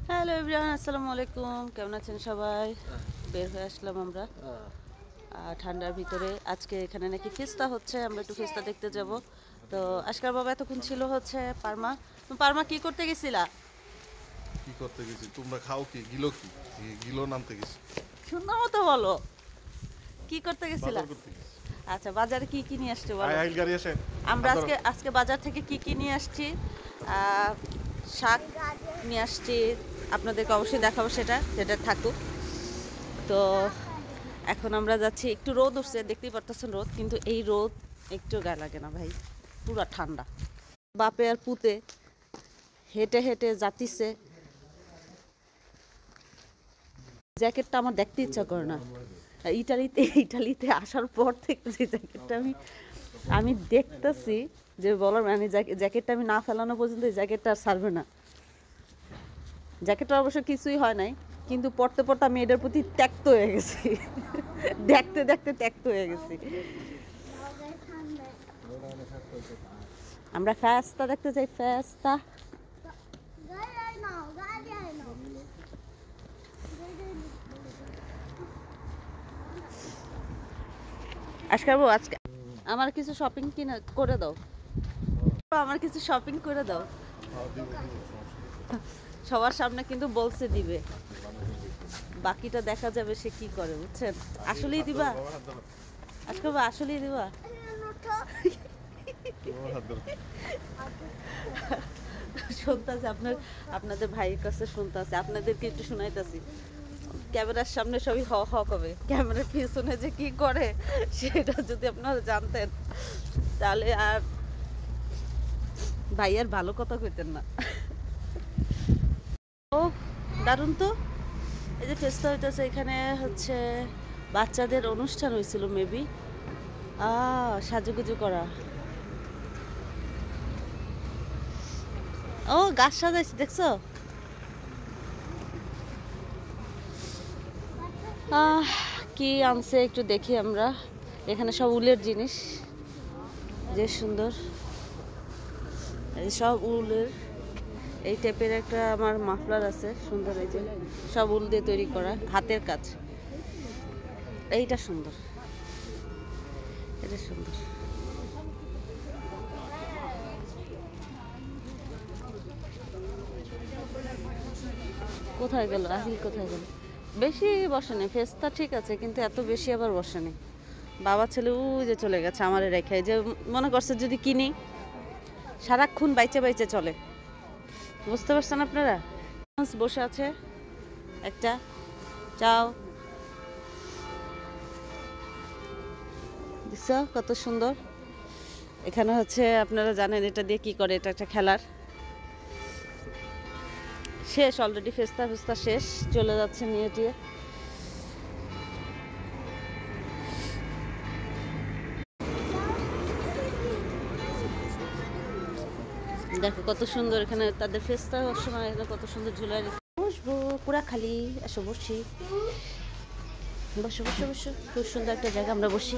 Hello everyone, আসসালামু আলাইকুম। কেমন আছেন সবাই? বের হয়ে আসলাম আমরা ঠান্ডার ভিতরে। আজকে এখানে নাকি ফিস্তা হচ্ছে, আমরা একটু ফিস্তা দেখতে যাব। তো আজকাল বাবা এতক্ষণ ছিল হচ্ছে পার্মা। তুমি পার্মা কি করতে গেছিলা? কি করতে গেছি? তোমরা খাও কি? গিলো কি? গিলো নামতে গেছি। সুন্দর মতো বলো, কি করতে গেছিলা? বাজার করতে গেছি। আচ্ছা, বাজারে কি কি নিয়ে আসছো আয় বলো। আইল গাড়ি আসে। আমরা আপনার আজকে আজকে বাজার থেকে কি কি নিয়ে আসছি? আহ, শাক নিয়ে আসছি, আপনাদেরকে অবশ্যই দেখাবো, সেটা সেটা থাকুক। তো এখন আমরা যাচ্ছি, একটু রোদ উঠছে, দেখতেই পারতেছেন রোদ, কিন্তু এই রোদ একটু গায়ে লাগে না ভাই, পুরা ঠান্ডা। বাপে আর পুতে হেঁটে হেঁটে যাতিছে, জ্যাকেটটা আমার দেখতে ইচ্ছা করে না। ইটালিতে আসার পর থেকে যে জ্যাকেটটা আমি আমি দেখতেছি, যে বলার মানে জ্যাকেটটা আমি না ফেলানো পর্যন্ত এই জ্যাকেটটা আর ছাড়বে না। জ্যাকেটটা অবশ্য কিছুই হয় নাই, কিন্তু পড়তে পড়তে আমি এটার প্রতি ত্যক্ত হয়ে গেছি। দেখতে দেখতে ত্যক্ত হয়ে গেছি। আমরা ফেস্তা দেখতে চাই, ফেস্তা। আজকে আমার কিছু শপিং কিনে করে দাও, আমার কিছু শপিং করে দাও। সবার সামনে কিন্তু বলছে দিবে, বাকিটা দেখা যাবে সে কি করে, বুঝছেন? আসলেই দিবা? আজকে আসলেই দিবা? শুনতেছি আপনাদের ভাইয়ের কাছে শুনতেছি, আপনাদেরকে একটু শুনাইতেছি। ক্যামেরার সামনে সবই হ হ কবে, ক্যামেরার পিছনে যে কি করে সেটা যদি আপনারা জানতেন, তাহলে আর ভাইয়ার ভালো কথা কইতেন না। ও দারুণ তো। এই যে ফেস্টা হইতেছে, এখানে হচ্ছে বাচ্চাদের অনুষ্ঠান হয়েছিল মেবি। সাজুগুজু করা। ও গাছ সাজাইছে, দেখছো? কি আনছে একটু দেখি আমরা। এখানে সব উলের জিনিস, যে সুন্দর, এই সব উলের। এই টাইপের একটা আমার মাফলার আছে, সুন্দর, এই যে সব উল দিয়ে তৈরি করা, হাতের কাজ। এইটা সুন্দর, এটা সুন্দর। কোথায় গেল রাহিল, কোথায় গেল? বেশি বসেনি ফেস্তা, ঠিক আছে, কিন্তু এত বেশি আবার বসেনি। বাবা ছেলে ওই যে চলে গেছে আমারে রেখে, যে মনে করছে যদি কিনি, সারাক্ষণ বাইচে বাইচে চলে, বুঝতে পারছেন আপনারা? বসে আছে একটা, চাও দেখছ কত সুন্দর। এখানে হচ্ছে আপনারা জানেন এটা দিয়ে কি করে, এটা একটা খেলার। শেষ অলরেডি, ফেস্তা ফেস্তা শেষ, চলে যাচ্ছে নিয়ে টিয়ে। দেখো কত সুন্দর, এখানে তাদের ফেস্তা হওয়ার সময় এখানে কত সুন্দর ঝুলাই বসবো, পুরা খালি। এসো বসি, বসো বসো বসো, খুব সুন্দর একটা জায়গা, আমরা বসি।